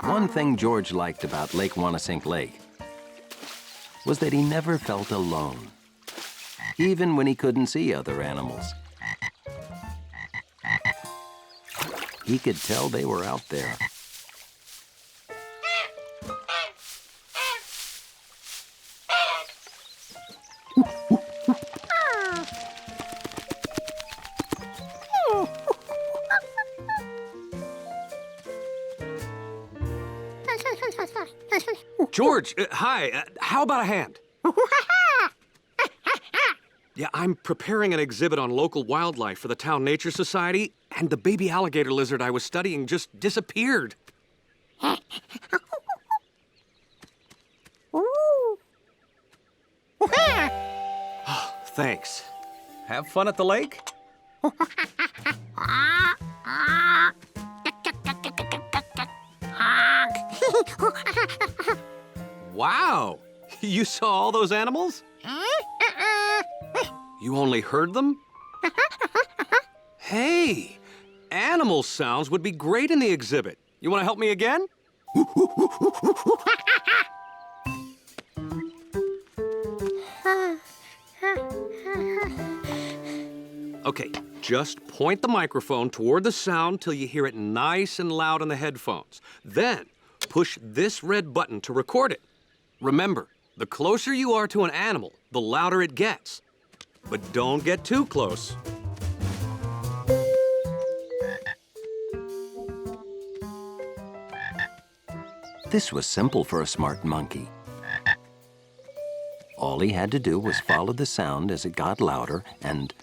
One thing George liked about Lake Wanasink Lake was that he never felt alone, even when he couldn't see other animals. He could tell they were out there. George, hi. How about a hand? Yeah, I'm preparing an exhibit on local wildlife for the Town Nature Society, and the baby alligator lizard I was studying just disappeared. Thanks. Have fun at the lake? Wow! You saw all those animals? You only heard them? Hey! Animal sounds would be great in the exhibit. You want to help me again? Okay, just point the microphone toward the sound till you hear it nice and loud in the headphones. Then, push this red button to record it. Remember, the closer you are to an animal, the louder it gets. But don't get too close. This was simple for a smart monkey. All he had to do was follow the sound as it got louder and...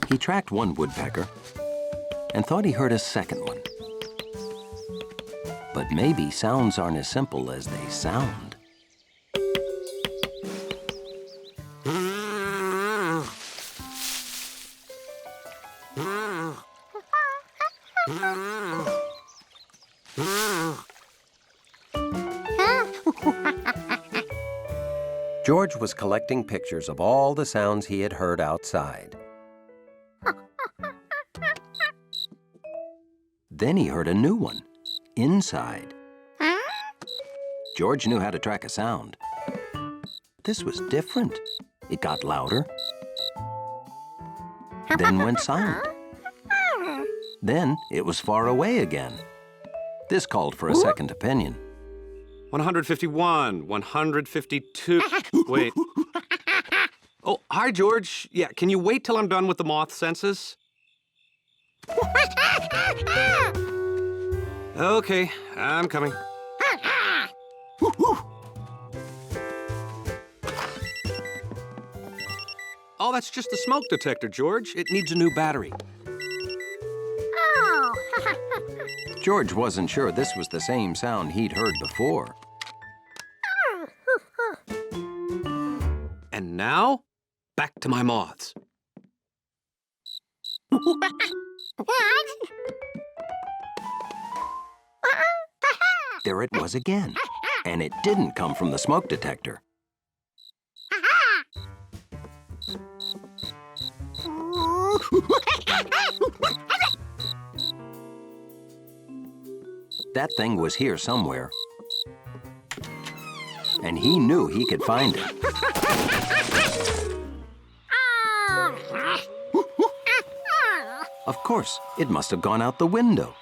He tracked one woodpecker and thought he heard a second one. But maybe sounds aren't as simple as they sound. George was collecting pictures of all the sounds he had heard outside. Then he heard a new one, inside. George knew how to track a sound. This was different. It got louder, then went silent. Then it was far away again. This called for a second opinion. 151, 152. Wait. Oh, hi, George. Yeah, can you wait till I'm done with the moth census? Okay, I'm coming. Oh, that's just the smoke detector, George. It needs a new battery. George wasn't sure this was the same sound he'd heard before. And now, back to my moths. There it was again, and it didn't come from the smoke detector. That thing was here somewhere, and he knew he could find it. Of course, it must have gone out the window.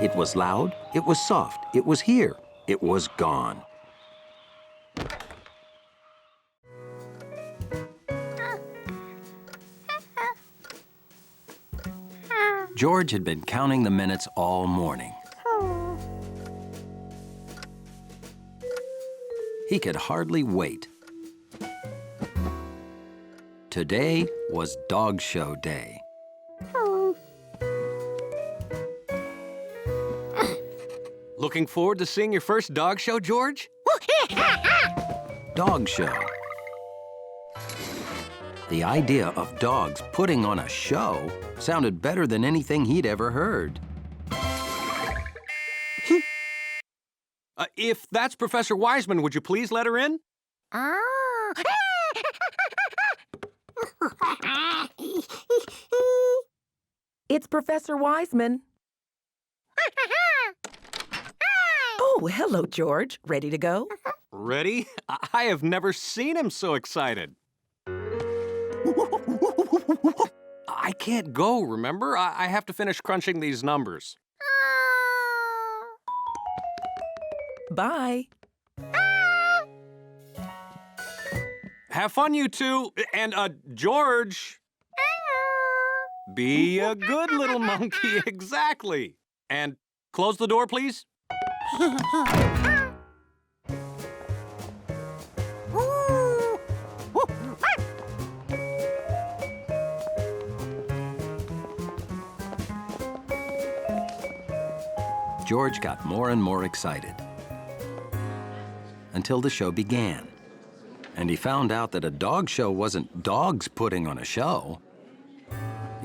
It was loud, it was soft, it was here, it was gone. George had been counting the minutes all morning. He could hardly wait. Today was dog show day. Looking forward to seeing your first dog show, George? Dog show. The idea of dogs putting on a show sounded better than anything he'd ever heard. If that's Professor Wiseman, would you please let her in? It's Professor Wiseman. Oh, hello, George. Ready to go? Ready? I have never seen him so excited. I can't go, remember? I have to finish crunching these numbers. Bye. Have fun, you two. And, George. Be a good little monkey, exactly. And close the door, please. George got more and more excited until the show began. And he found out that a dog show wasn't dogs putting on a show.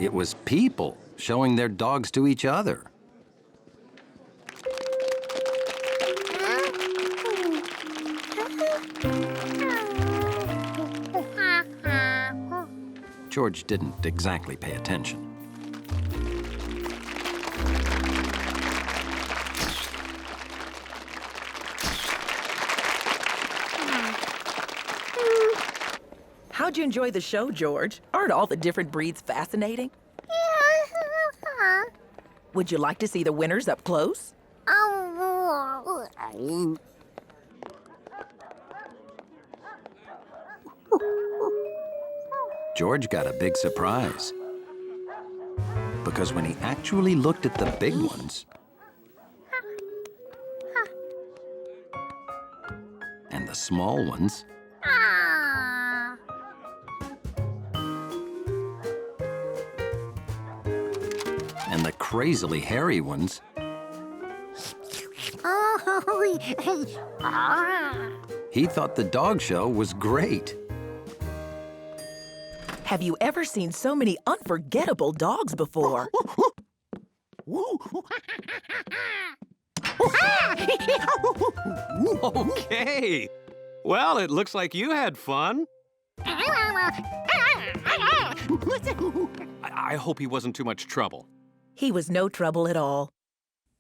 It was people showing their dogs to each other. George didn't exactly pay attention. How'd you enjoy the show, George? Aren't all the different breeds fascinating? Would you like to see the winners up close? George got a big surprise. Because when he actually looked at the big ones, and the small ones, and the crazily hairy ones, he thought the dog show was great. Have you ever seen so many unforgettable dogs before? Okay. Well, it looks like you had fun. I hope he wasn't too much trouble. He was no trouble at all.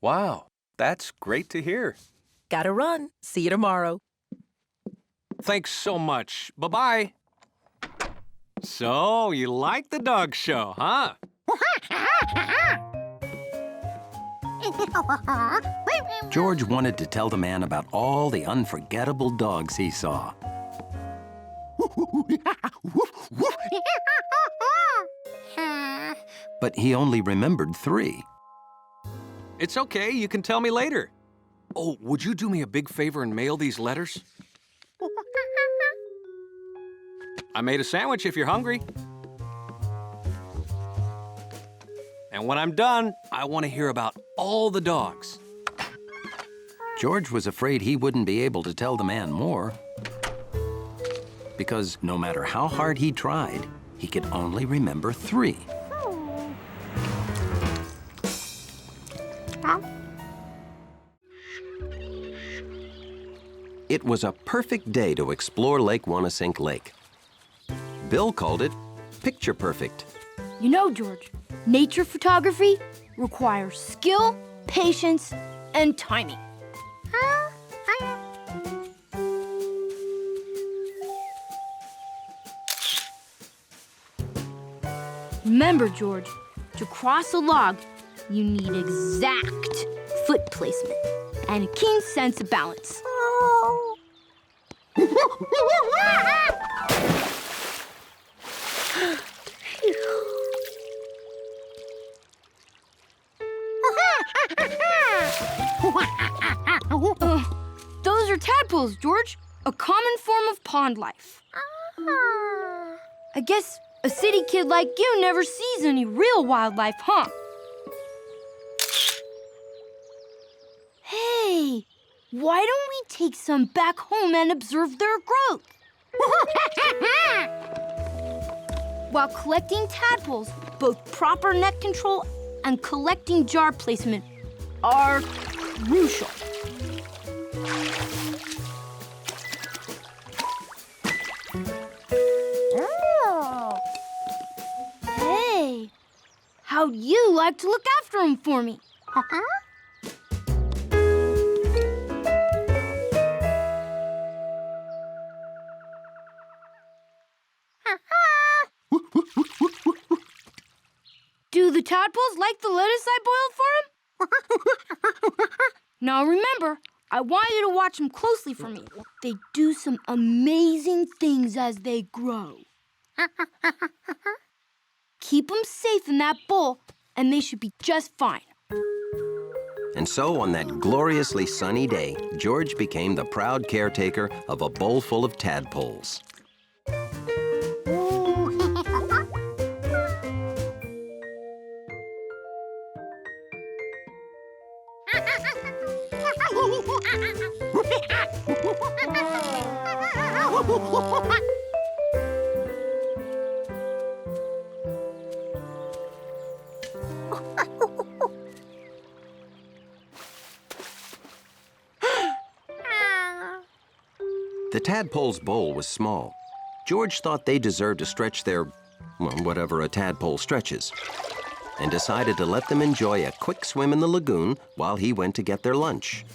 Wow, that's great to hear. Gotta run. See you tomorrow. Thanks so much. Bye-bye. So, you like the dog show, huh? George wanted to tell the man about all the unforgettable dogs he saw. But he only remembered 3. It's okay, you can tell me later. Oh, would you do me a big favor and mail these letters? I made a sandwich if you're hungry. And when I'm done, I want to hear about all the dogs. George was afraid he wouldn't be able to tell the man more, because no matter how hard he tried, he could only remember 3. It was a perfect day to explore Lake Wanasink Lake. Bill called it picture perfect. You know, George, nature photography requires skill, patience, and timing. Remember, George, to cross a log, you need exact foot placement and a keen sense of balance. Those are tadpoles, George. A common form of pond life. I guess a city kid like you never sees any real wildlife, huh? Hey, why don't we take some back home and observe their growth? While collecting tadpoles, both proper net control and collecting jar placement are crucial. Hey, how'd you like to look after him for me? Do the tadpoles like the lettuce I boiled for them? Now remember, I want you to watch them closely for me. They do some amazing things as they grow. Keep them safe in that bowl, and they should be just fine. And so, on that gloriously sunny day, George became the proud caretaker of a bowl full of tadpoles. The tadpole's bowl was small. George thought they deserved to stretch their, well, whatever a tadpole stretches, and decided to let them enjoy a quick swim in the lagoon while he went to get their lunch.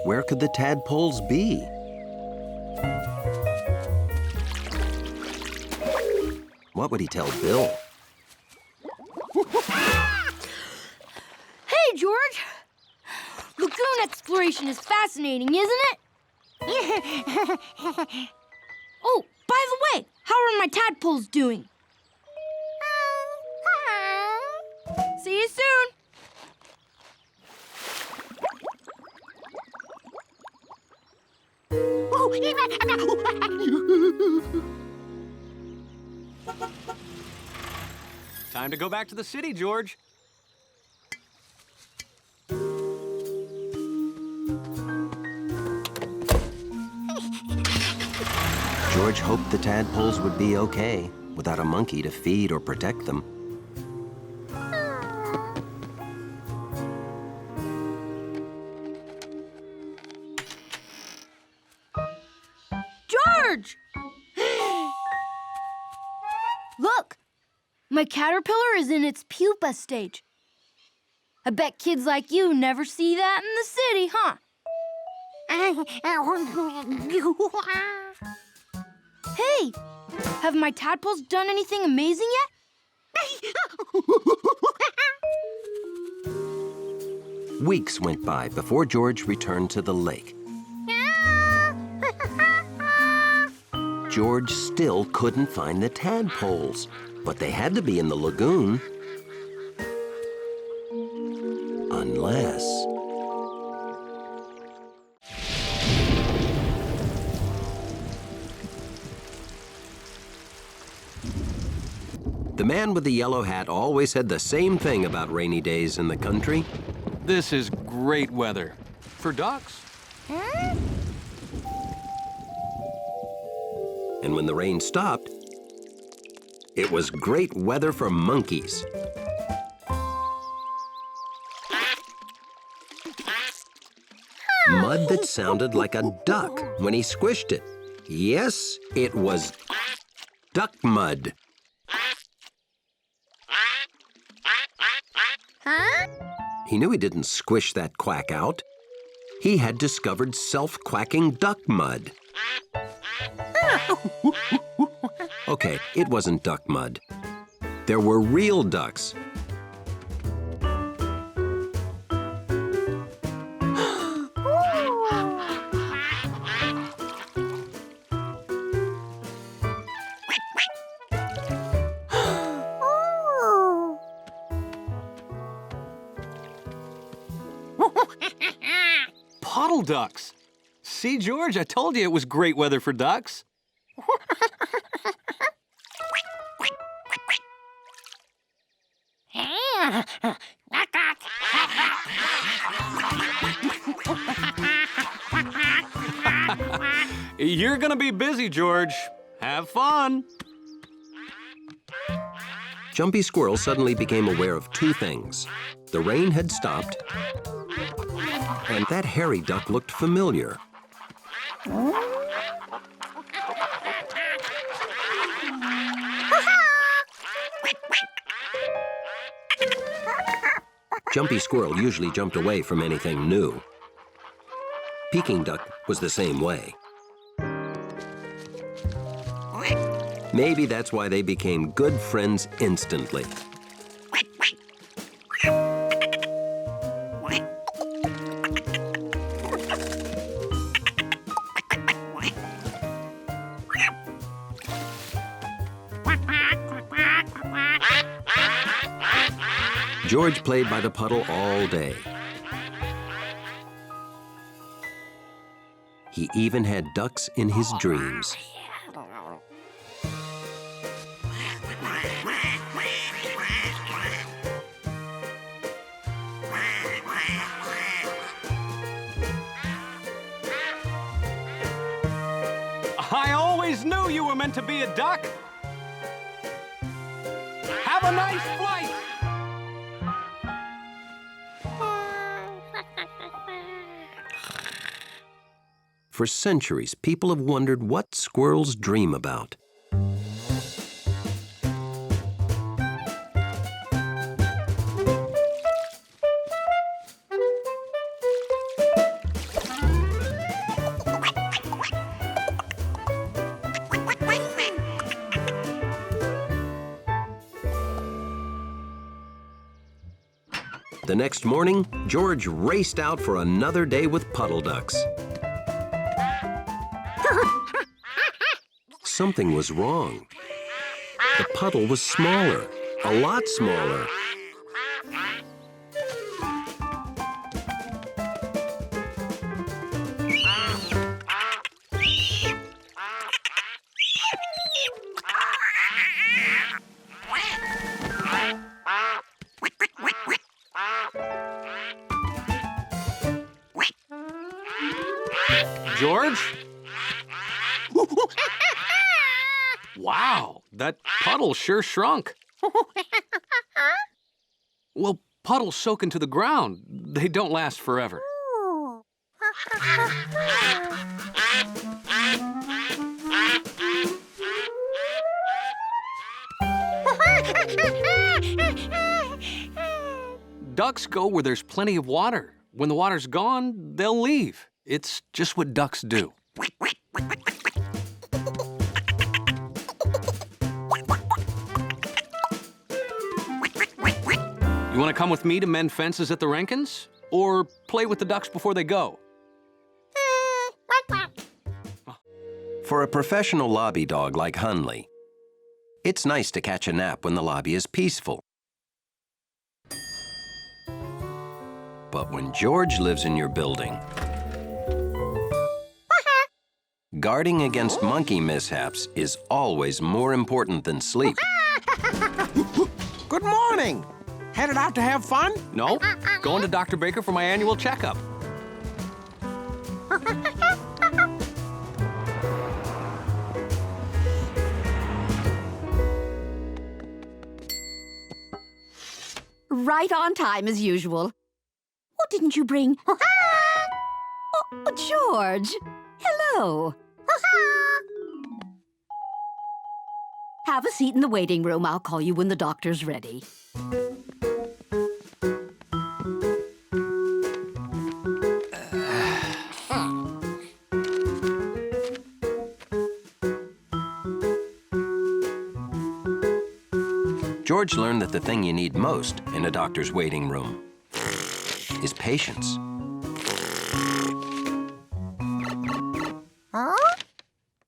Where could the tadpoles be? What would he tell Bill? Hey, George! Lagoon exploration is fascinating, isn't it? Oh, by the way, how are my tadpoles doing? See you soon! Time to go back to the city, George. George hoped the tadpoles would be okay without a monkey to feed or protect them. George! Look! My caterpillar is in its pupa stage. I bet kids like you never see that in the city, huh? Hey! Have my tadpoles done anything amazing yet? Weeks went by before George returned to the lake. George still couldn't find the tadpoles, but they had to be in the lagoon. Unless... The man with the yellow hat always said the same thing about rainy days in the country. This is great weather. For ducks. And when the rain stopped, it was great weather for monkeys. Mud that sounded like a duck when he squished it. Yes, it was duck mud. He knew he didn't squish that quack out. He had discovered self-quacking duck mud. Okay, it wasn't duck mud. There were real ducks. puddle ducks. See, George, I told you it was great weather for ducks. You're gonna be busy, George. Have fun. Jumpy Squirrel suddenly became aware of two things. The rain had stopped, and that hairy duck looked familiar. Jumpy Squirrel usually jumped away from anything new. Peking Duck was the same way. Maybe that's why they became good friends instantly. George played by the puddle all day. He even had ducks in his dreams. I always knew you were meant to be a duck. Have a nice flight. For centuries, people have wondered what squirrels dream about. The next morning, George raced out for another day with puddle ducks. Something was wrong. The puddle was smaller, a lot smaller. George? Wow, that puddle sure shrunk. Well, puddles soak into the ground. They don't last forever. Ducks go where there's plenty of water. When the water's gone, they'll leave. It's just what ducks do. You want to come with me to mend fences at the Rankins? Or play with the ducks before they go? For a professional lobby dog like Hunley, it's nice to catch a nap when the lobby is peaceful. But when George lives in your building, guarding against monkey mishaps is always more important than sleep. Good morning. Headed out to have fun? No, going to Dr. Baker for my annual checkup. Right on time as usual. What didn't you bring? Oh, George. Hello. Have a seat in the waiting room. I'll call you when the doctor's ready. George learned that the thing you need most in a doctor's waiting room is patience.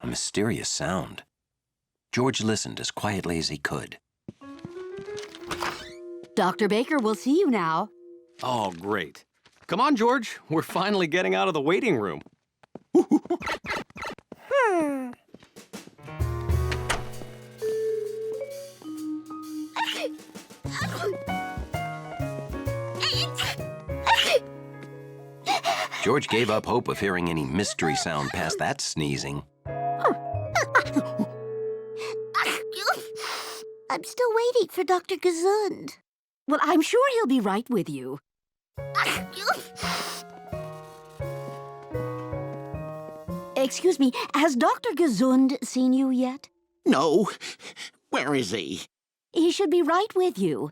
A mysterious sound. George listened as quietly as he could. Dr. Baker will see you now. Oh, great. Come on, George. We're finally getting out of the waiting room. George gave up hope of hearing any mystery sound past that sneezing. I'm still waiting for Dr. Gesund. Well, I'm sure he'll be right with you. Excuse me, has Dr. Gesund seen you yet? No. Where is he? He should be right with you.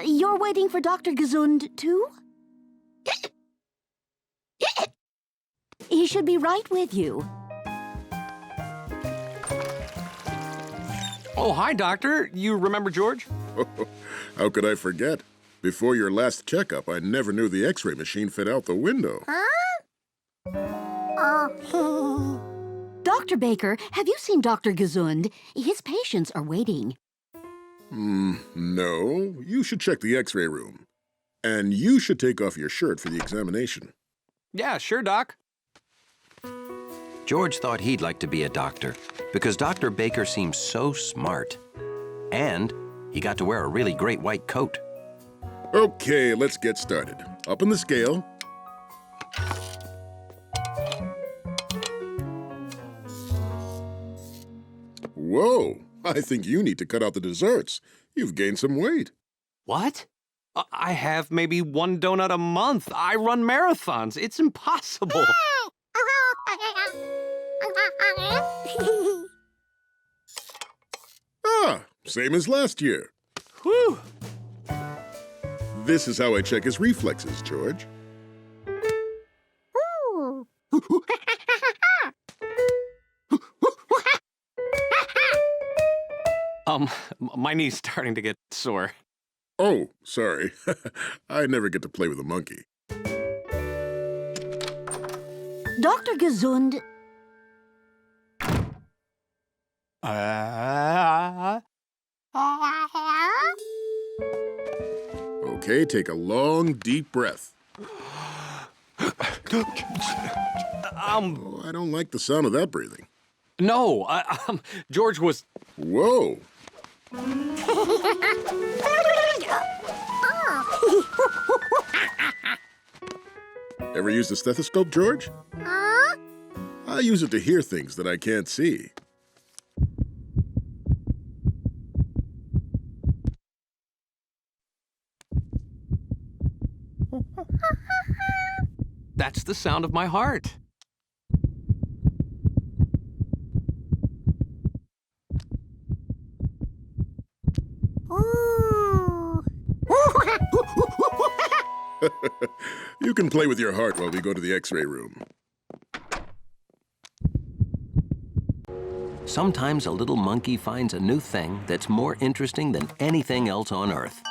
You're waiting for Dr. Gesund, too? He should be right with you. Oh, hi, Doctor. You remember George? How could I forget? Before your last checkup, I never knew the X-ray machine fit out the window. Dr. Baker, have you seen Dr. Gesund? His patients are waiting. No. You should check the X-ray room. And you should take off your shirt for the examination. Yeah, sure, Doc. George thought he'd like to be a doctor because Dr. Baker seemed so smart. And he got to wear a really great white coat. Okay, let's get started. Up on the scale. Whoa, I think you need to cut out the desserts. You've gained some weight. What? I have maybe one donut a month. I run marathons. It's impossible. Same as last year. Whew. This is how I check his reflexes, George. My knee's starting to get sore. Oh, sorry. I never get to play with a monkey. Dr. Gesund... Okay, take a long, deep breath. Oh, I don't like the sound of that breathing. No, George was... Whoa! Ever used a stethoscope, George? I use it to hear things that I can't see. That's the sound of my heart. You can play with your heart while we go to the X-ray room. Sometimes a little monkey finds a new thing that's more interesting than anything else on Earth.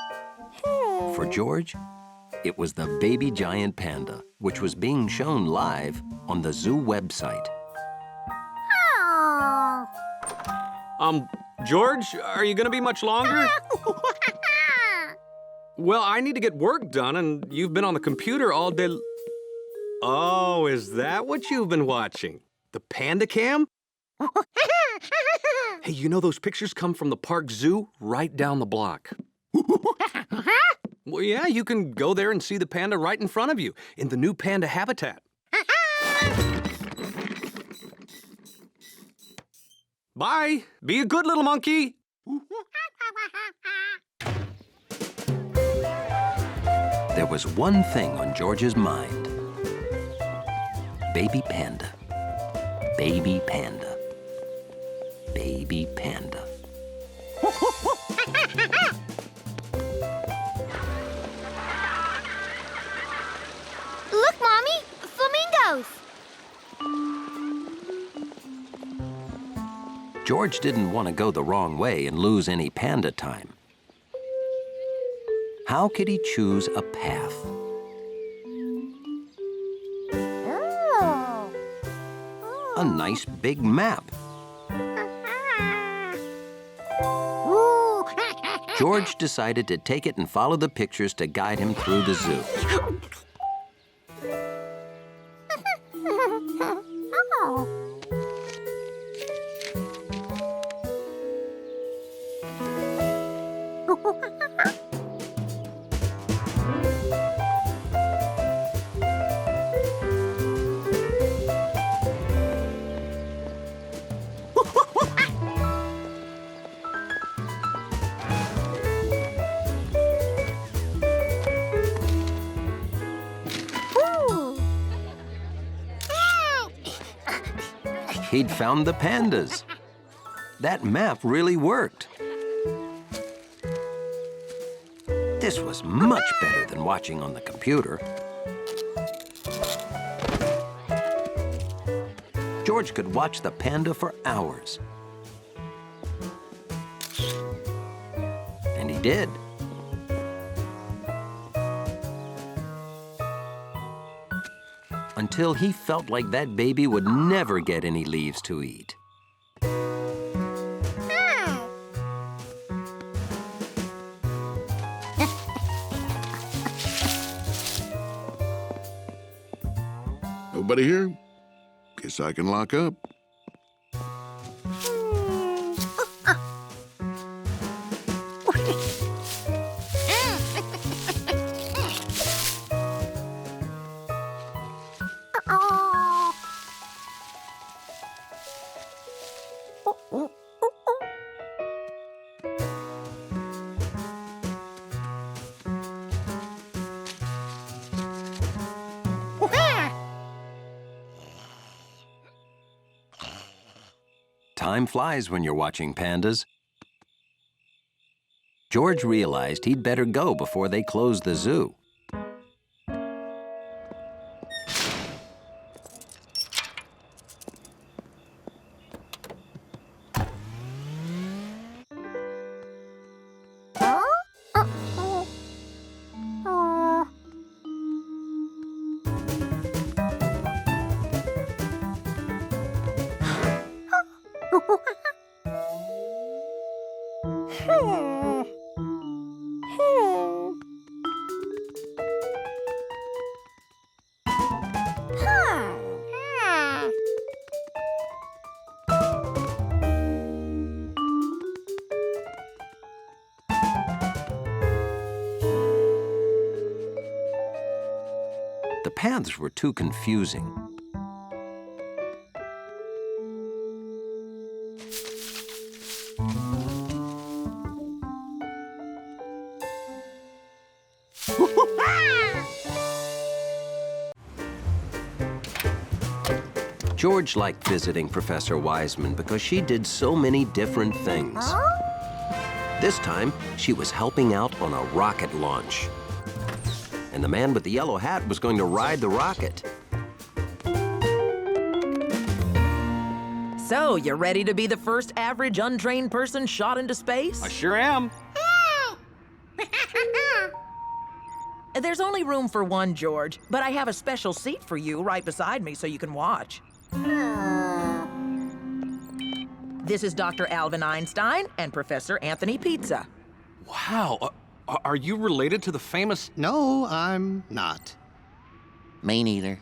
For George, it was the baby giant panda, which was being shown live on the zoo website. George, are you gonna be much longer? Well, I need to get work done, and you've been on the computer all day. Oh, is that what you've been watching? The Panda Cam? Hey, you know those pictures come from the park zoo right down the block. Well, yeah, you can go there and see the panda right in front of you in the new panda habitat. Bye. Be a good little monkey. There was one thing on George's mind. Baby panda. Baby panda. Baby panda. Look, Mommy! Flamingos! George didn't want to go the wrong way and lose any panda time. How could he choose a path? A nice big map. George decided to take it and follow the pictures to guide him through the zoo. He'd found the pandas. That map really worked. This was much better than watching on the computer. George could watch the panda for hours. And he did. Until he felt like that baby would never get any leaves to eat. Nobody here? Guess I can lock up. Time flies when you're watching pandas. George realized he'd better go before they close the zoo. The paths were too confusing. George liked visiting Professor Wiseman because she did so many different things. This time, she was helping out on a rocket launch. And the man with the yellow hat was going to ride the rocket. So, you ready to be the first average untrained person shot into space? I sure am. There's only room for one, George, but I have a special seat for you right beside me so you can watch. This is Dr. Alvin Einstein and Professor Anthony Pizza. Wow. Are you related to the famous... No, I'm not. Me neither.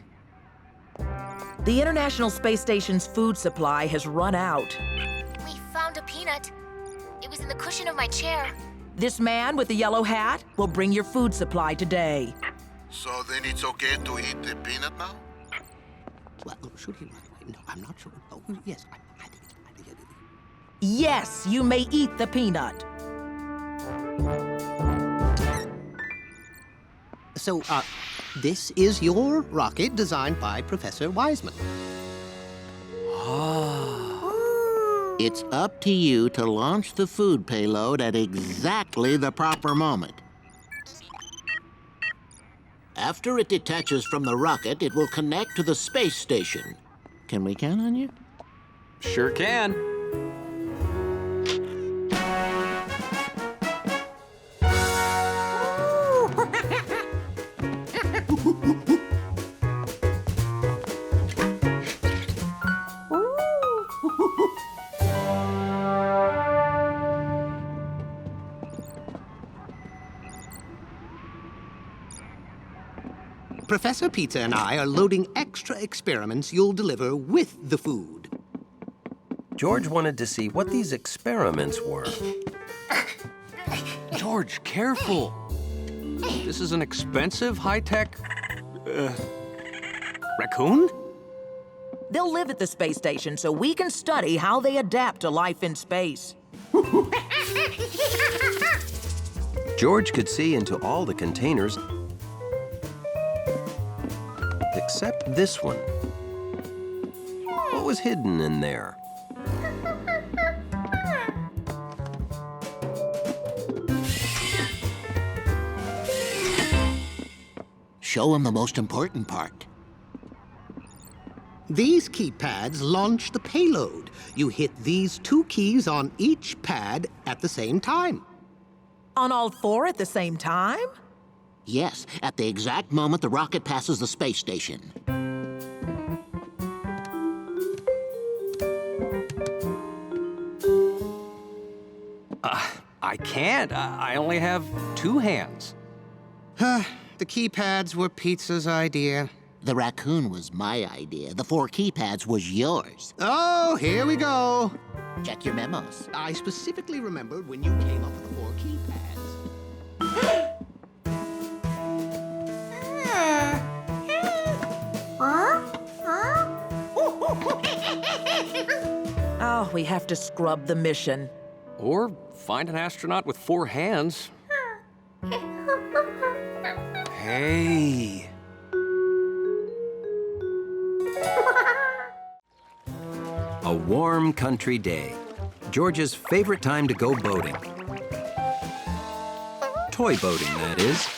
The International Space Station's food supply has run out. We found a peanut. It was in the cushion of my chair. This man with the yellow hat will bring your food supply today. So then it's okay to eat the peanut now? Well, should he? No, I'm not sure. Oh, yes, I think it's... Yes, you may eat the peanut. So, this is your rocket designed by Professor Wiseman. It's up to you to launch the food payload at exactly the proper moment. After it detaches from the rocket, it will connect to the space station. Can we count on you? Sure can. Professor Pizza and I are loading extra experiments you'll deliver with the food. George wanted to see what these experiments were. George, careful. This is an expensive, high-tech... raccoon? They'll live at the space station so we can study how they adapt to life in space. George could see into all the containers except this one. What was hidden in there? Show him the most important part. These keypads launch the payload. You hit these 2 keys on each pad at the same time. On all 4 at the same time? Yes, at the exact moment the rocket passes the space station. I can't. I only have 2 hands. The keypads were Pizza's idea. The raccoon was my idea. The 4 keypads was yours. Oh, here we go. Check your memos. I specifically remembered when you came up with the 4 keypads. Oh, we have to scrub the mission. Or find an astronaut with 4 hands. Hey. A warm country day. George's favorite time to go boating. Toy boating, that is.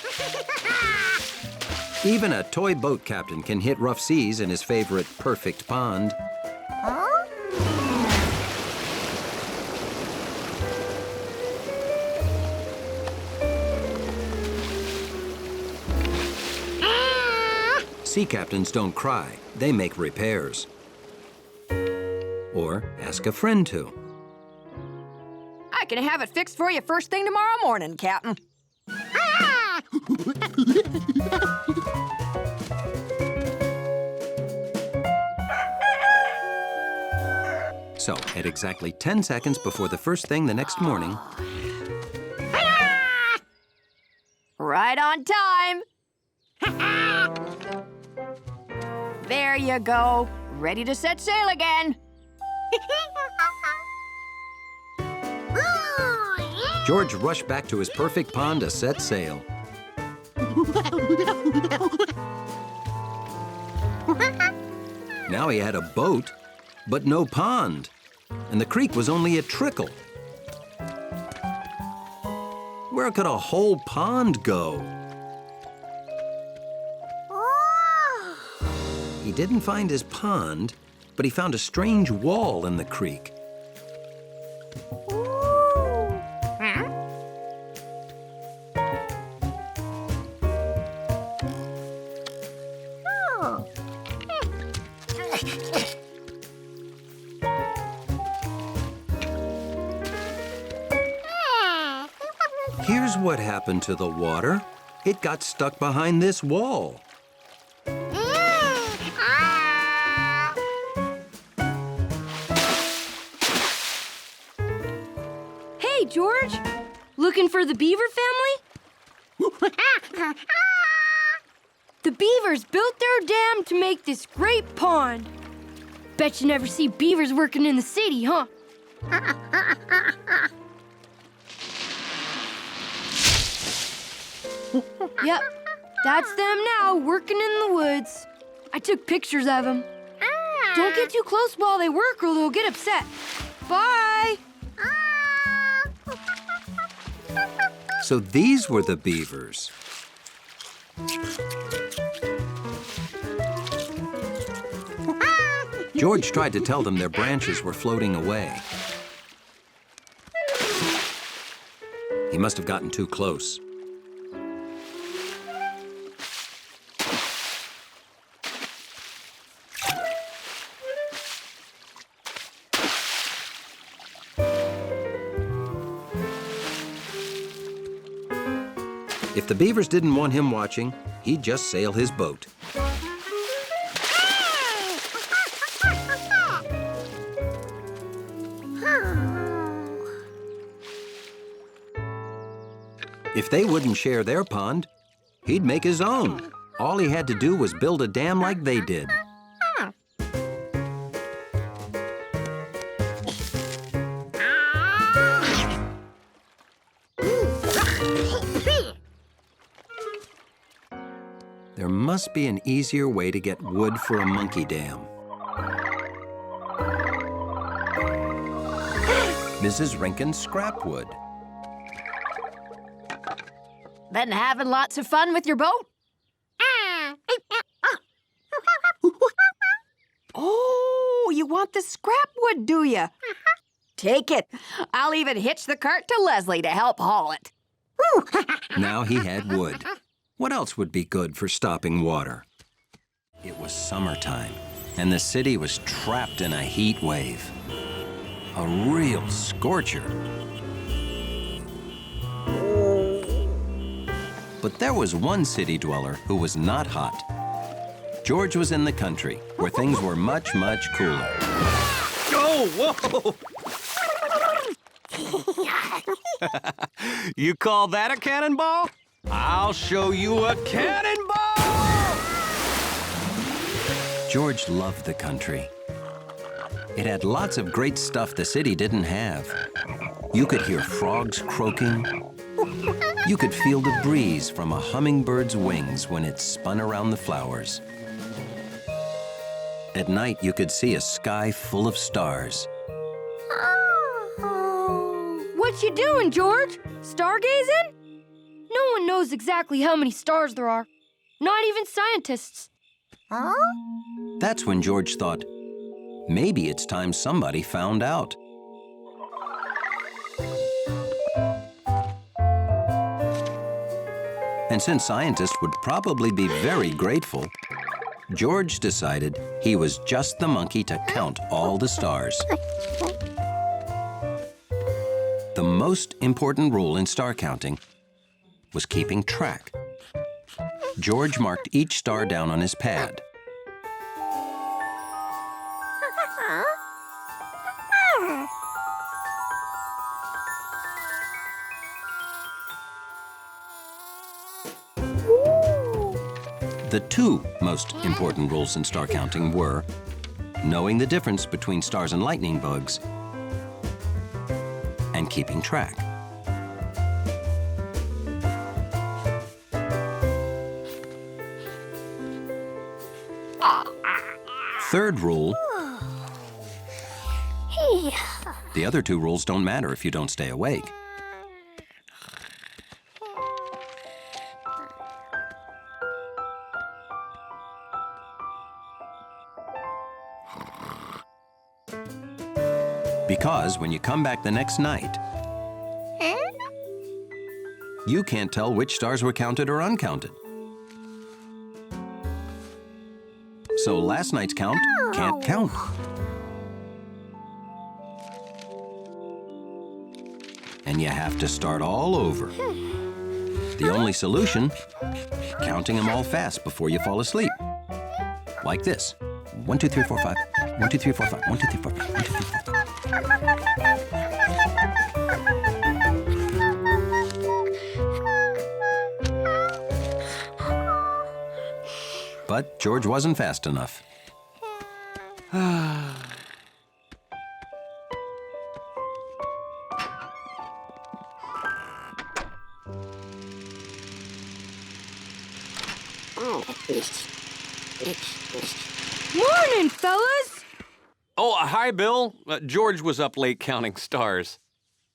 Even a toy boat captain can hit rough seas in his favorite perfect pond. Sea captains don't cry, they make repairs. Or ask a friend to. I can have it fixed for you first thing tomorrow morning, Captain. So, at exactly 10 seconds before the first thing the next morning, Right on time. There you go. Ready to set sail again. George rushed back to his perfect pond to set sail. Now he had a boat, but no pond, and the creek was only a trickle. Where could a whole pond go? He didn't find his pond, but he found a strange wall in the creek. Here's what happened to the water. It got stuck behind this wall. Hey, George! Looking for the beaver family? The beavers built their dam to make this great pond. Bet you never see beavers working in the city, huh? Yep, that's them now, working in the woods. I took pictures of them. Don't get too close while they work or they'll get upset. Bye! So these were the beavers. George tried to tell them their branches were floating away. He must have gotten too close. If the beavers didn't want him watching, he'd just sail his boat. If they wouldn't share their pond, he'd make his own. All he had to do was build a dam like they did. There must be an easier way to get wood for a monkey dam. Mrs. Rinkin's scrap wood. Been having lots of fun with your boat? Oh, you want the scrap wood, do you? Take it. I'll even hitch the cart to Leslie to help haul it. Now he had wood. What else would be good for stopping water? It was summertime, and the city was trapped in a heat wave. A real scorcher. But there was one city dweller who was not hot. George was in the country, where things were much, much cooler. Oh, whoa! You call that a cannonball? I'll show you a cannonball! George loved the country. It had lots of great stuff the city didn't have. You could hear frogs croaking. You could feel the breeze from a hummingbird's wings when it spun around the flowers. At night, you could see a sky full of stars. What you doing, George? Stargazing? No one knows exactly how many stars there are. Not even scientists. That's when George thought, maybe it's time somebody found out. And since scientists would probably be very grateful, George decided he was just the monkey to count all the stars. The most important rule in star counting was keeping track. George marked each star down on his pad. The two most important rules in star counting were knowing the difference between stars and lightning bugs and keeping track. Third rule, the other two rules don't matter if you don't stay awake. Because when you come back the next night, you can't tell which stars were counted or uncounted. So last night's count can't count. And you have to start all over. The only solution, counting them all fast before you fall asleep. Like this. 1, 2, 3, 4, 5. 1, 2, 3, 4, 5. 1, 2, 3, 4, 5. 1, 2, 3, 4, 5. But George wasn't fast enough. Morning, fellas! Oh, hi, Bill. George was up late counting stars.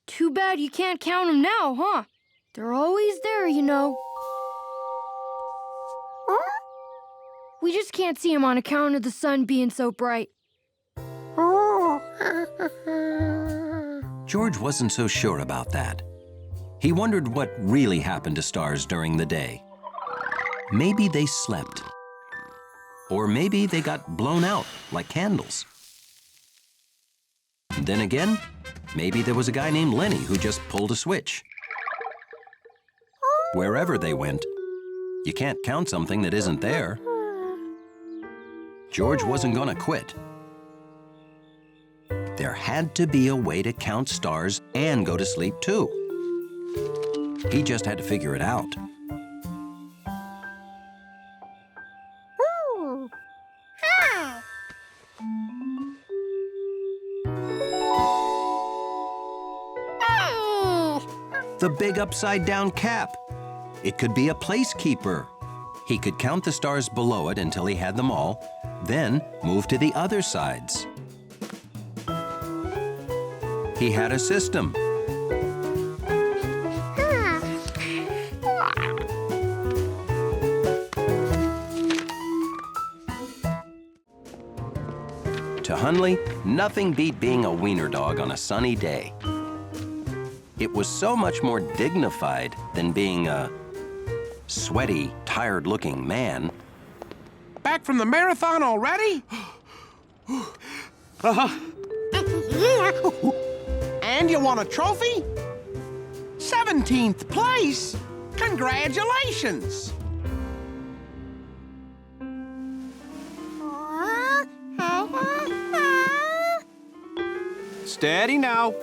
Too bad you can't count them now, huh? They're always there, you know. We just can't see them on account of the sun being so bright. George wasn't so sure about that. He wondered what really happened to stars during the day. Maybe they slept. Or maybe they got blown out like candles. Then again, maybe there was a guy named Lenny who just pulled a switch. Wherever they went, you can't count something that isn't there. George wasn't gonna quit. There had to be a way to count stars and go to sleep too. He just had to figure it out. The big upside-down cap. It could be a placekeeper. He could count the stars below it until he had them all, then move to the other sides. He had a system. To Hunley, nothing beat being a wiener dog on a sunny day. It was so much more dignified than being a sweaty, tired-looking man. Back from the marathon already? And you won a trophy? 17th place? Congratulations! Steady now.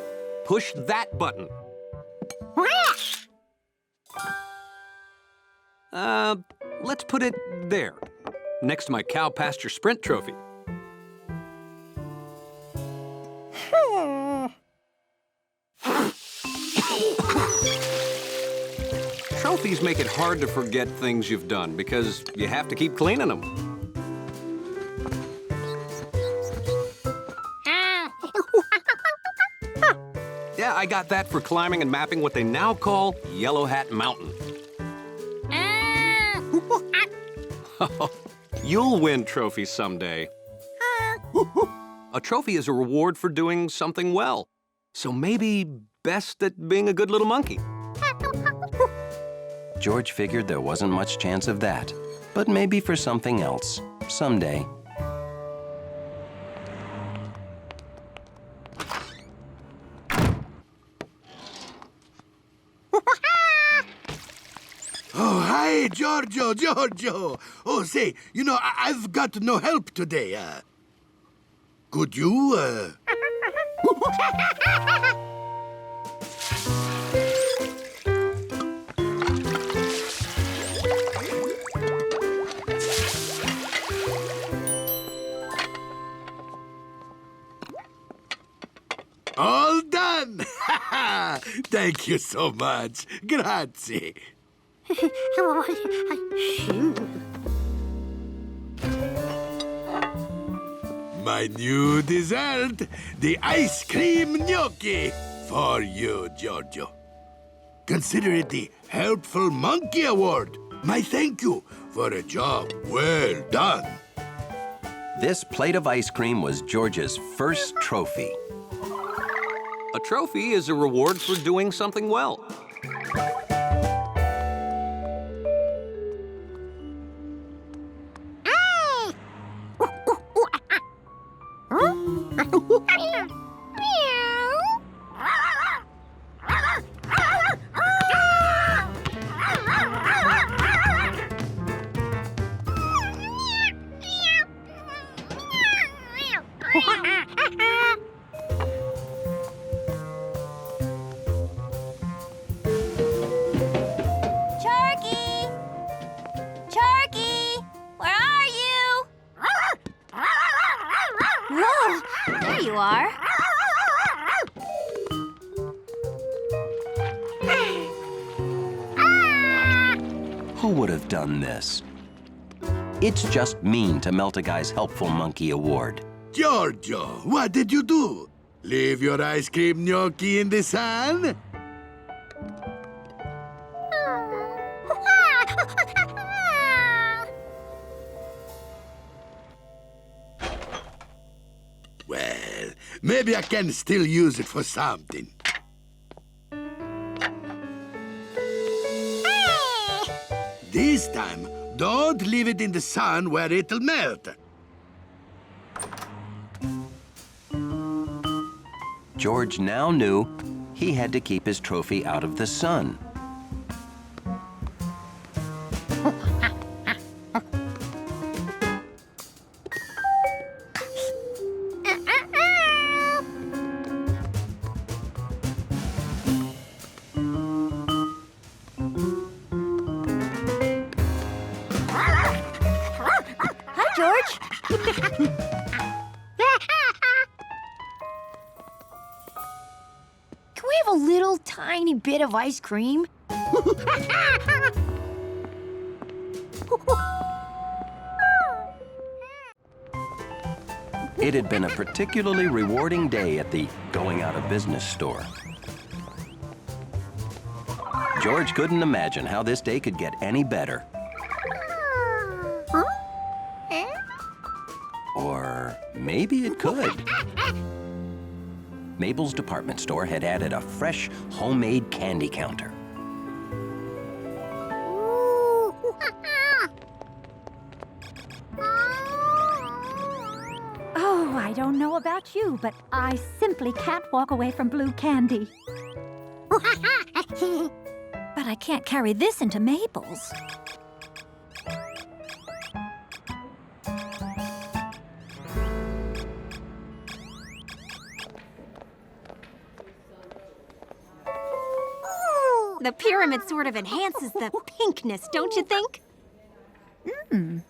Push that button. Let's put it there, next to my cow pasture sprint trophy. Trophies make it hard to forget things you've done because you have to keep cleaning them. Yeah, I got that for climbing and mapping what they now call Yellow Hat Mountain. You'll win trophies someday. A trophy is a reward for doing something well. So maybe best at being a good little monkey. George figured there wasn't much chance of that, but maybe for something else, someday. Oh, hi, Giorgio. Oh, say, you know, I've got no help today. Could you, All done! Thank you so much. Grazie. My new dessert, the ice cream gnocchi, for you, Giorgio. Consider it the Helpful Monkey Award. My thank you for a job well done. This plate of ice cream was George's first trophy. A trophy is a reward for doing something well. Who would have done this? It's just mean to melt a guy's Helpful Monkey Award. Giorgio, what did you do? Leave your ice cream gnocchi in the sun? Well, maybe I can still use it for something. This time, don't leave it in the sun where it'll melt. George now knew he had to keep his trophy out of the sun. Can we have a little tiny bit of ice cream? It had been a particularly rewarding day at the going out of business store. George couldn't imagine how this day could get any better. Or maybe it could. Mabel's department store had added a fresh, homemade candy counter. Oh, I don't know about you, but I simply can't walk away from blue candy. But I can't carry this into Mabel's. The pyramid sort of enhances the pinkness, don't you think? I'm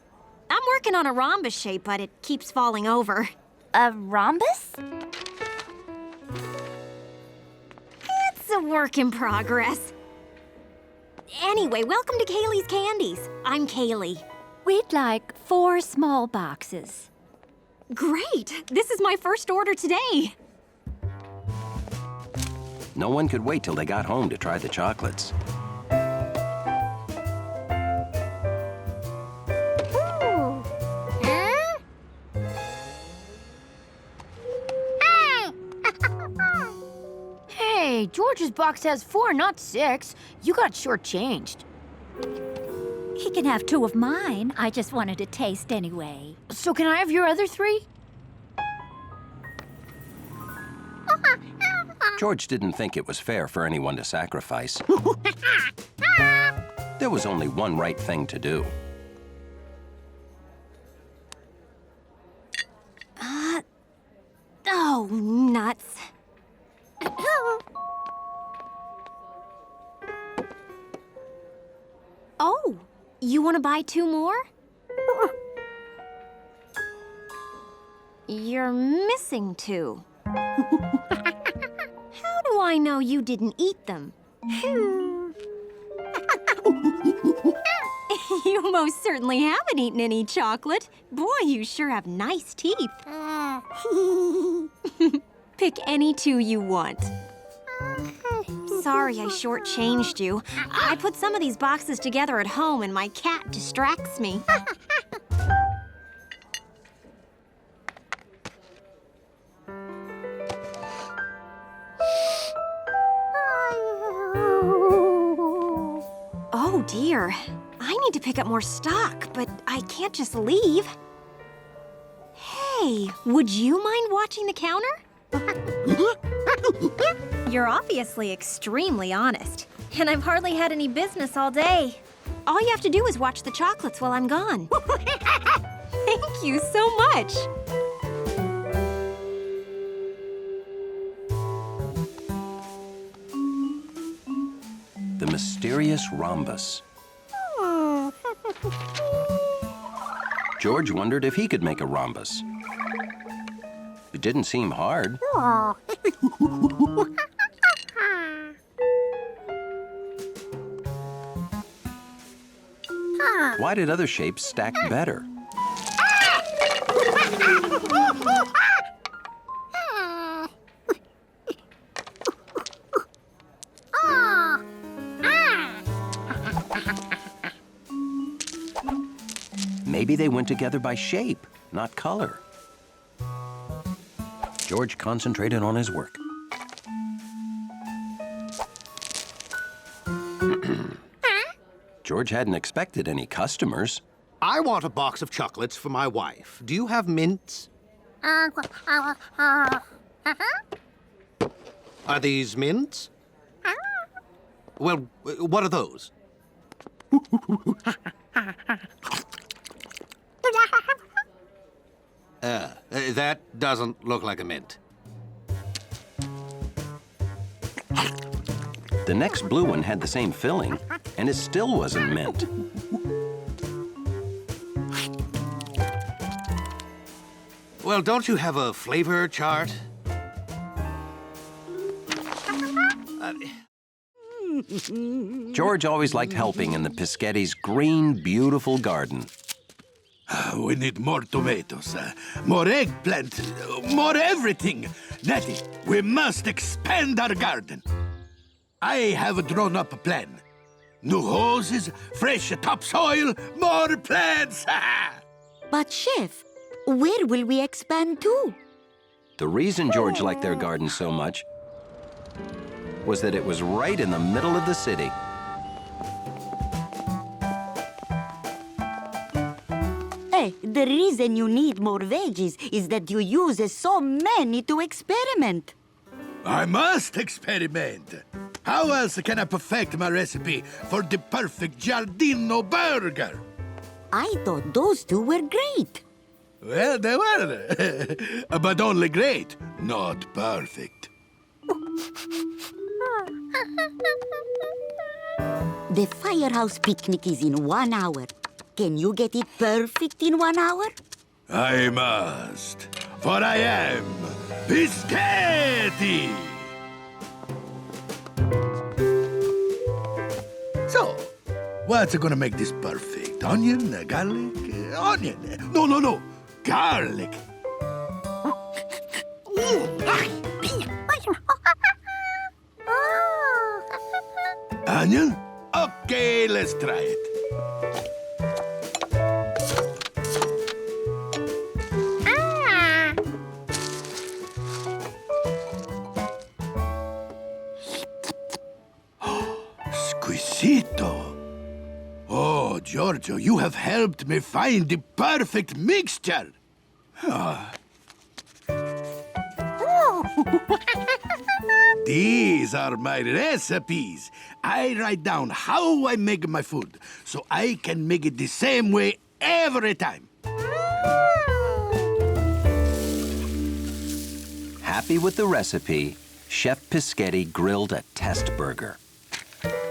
working on a rhombus shape, but it keeps falling over. A rhombus? It's a work in progress. Anyway, welcome to Kaylee's Candies. I'm Kaylee. We'd like 4 small boxes. Great! This is my first order today. No one could wait till they got home to try the chocolates. Hey, George's box has 4, not 6. You got shortchanged. He can have 2 of mine. I just wanted to taste anyway. So can I have your other 3? George didn't think it was fair for anyone to sacrifice. There was only one right thing to do. Oh, nuts. Oh, you want to buy 2 more? You're missing 2. How do I know you didn't eat them? You most certainly haven't eaten any chocolate. Boy, you sure have nice teeth. Pick any 2 you want. Sorry I shortchanged you. I put some of these boxes together at home and my cat distracts me. Oh dear. I need to pick up more stock, but I can't just leave. Hey, would you mind watching the counter? You're obviously extremely honest, and I've hardly had any business all day. All you have to do is watch the chocolates while I'm gone. Thank you so much. The mysterious rhombus. George wondered if he could make a rhombus. It didn't seem hard. Why did other shapes stack better? Maybe they went together by shape, not color. George concentrated on his work. George hadn't expected any customers. I want a box of chocolates for my wife. Do you have mints? Are these mints? Well, what are those? That doesn't look like a mint. The next blue one had the same filling, and it still wasn't mint. Well, don't you have a flavor chart? George always liked helping in the Pischetti's green, beautiful garden. We need more tomatoes, more eggplant, more everything. Nettie, we must expand our garden. I have drawn up a plan. New hoses, fresh topsoil, more plants. But, Chef, where will we expand to? The reason George liked their garden so much was that it was right in the middle of the city. Hey, the reason you need more veggies is that you use so many to experiment. I must experiment. How else can I perfect my recipe for the perfect Giardino burger? I thought those two were great. Well, they were, but only great, not perfect. The firehouse picnic is in 1 hour. Can you get it perfect in 1 hour? I must, for I am Pischetti! So, what's gonna make this perfect? Onion, garlic, onion. No, garlic. Onion? Okay, let's try it. Squisito. Oh, Giorgio, you have helped me find the perfect mixture. These are my recipes. I write down how I make my food, so I can make it the same way every time. Happy with the recipe, Chef Pischetti grilled a test burger.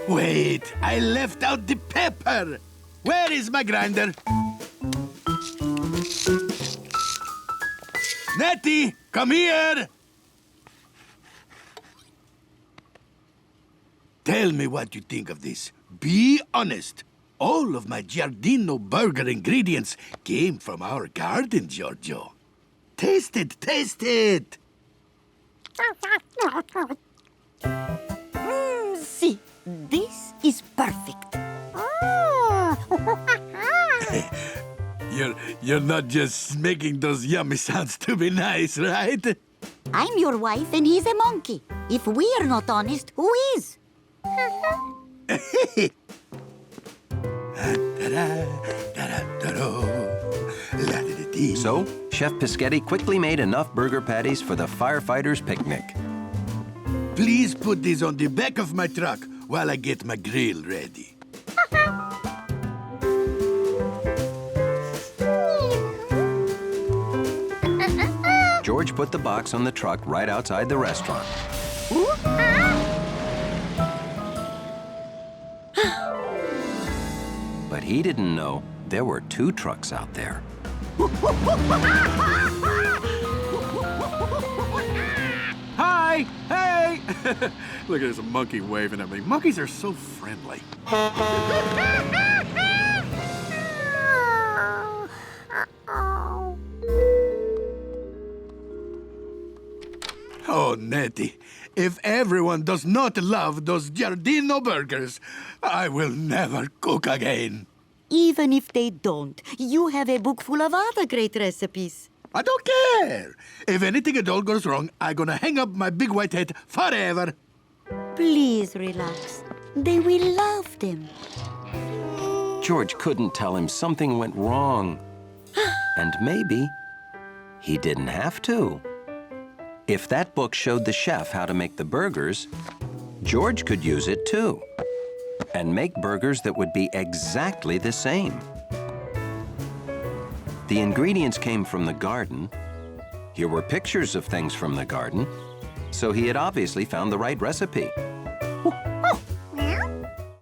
Wait, I left out the pepper. Where is my grinder? Nettie, come here. Tell me what you think of this. Be honest. All of my Giardino burger ingredients came from our garden, Giorgio. Taste it, taste it. See, this is perfect. You're not just making those yummy sounds to be nice, right? I'm your wife and he's a monkey. If we are not honest, who is? So, Chef Pischetti quickly made enough burger patties for the firefighters' picnic. Please put these on the back of my truck while I get my grill ready. George put the box on the truck right outside the restaurant. But he didn't know there were 2 trucks out there. Hi! Hey! Look at this monkey waving at me. Monkeys are so friendly. Oh, Nettie, if everyone does not love those Giardino burgers, I will never cook again. Even if they don't, you have a book full of other great recipes. I don't care. If anything at all goes wrong, I'm gonna hang up my big white hat forever. Please relax. They will love them. George couldn't tell him something went wrong. And maybe he didn't have to. If that book showed the chef how to make the burgers, George could use it too. And make burgers that would be exactly the same. The ingredients came from the garden. Here were pictures of things from the garden. So he had obviously found the right recipe.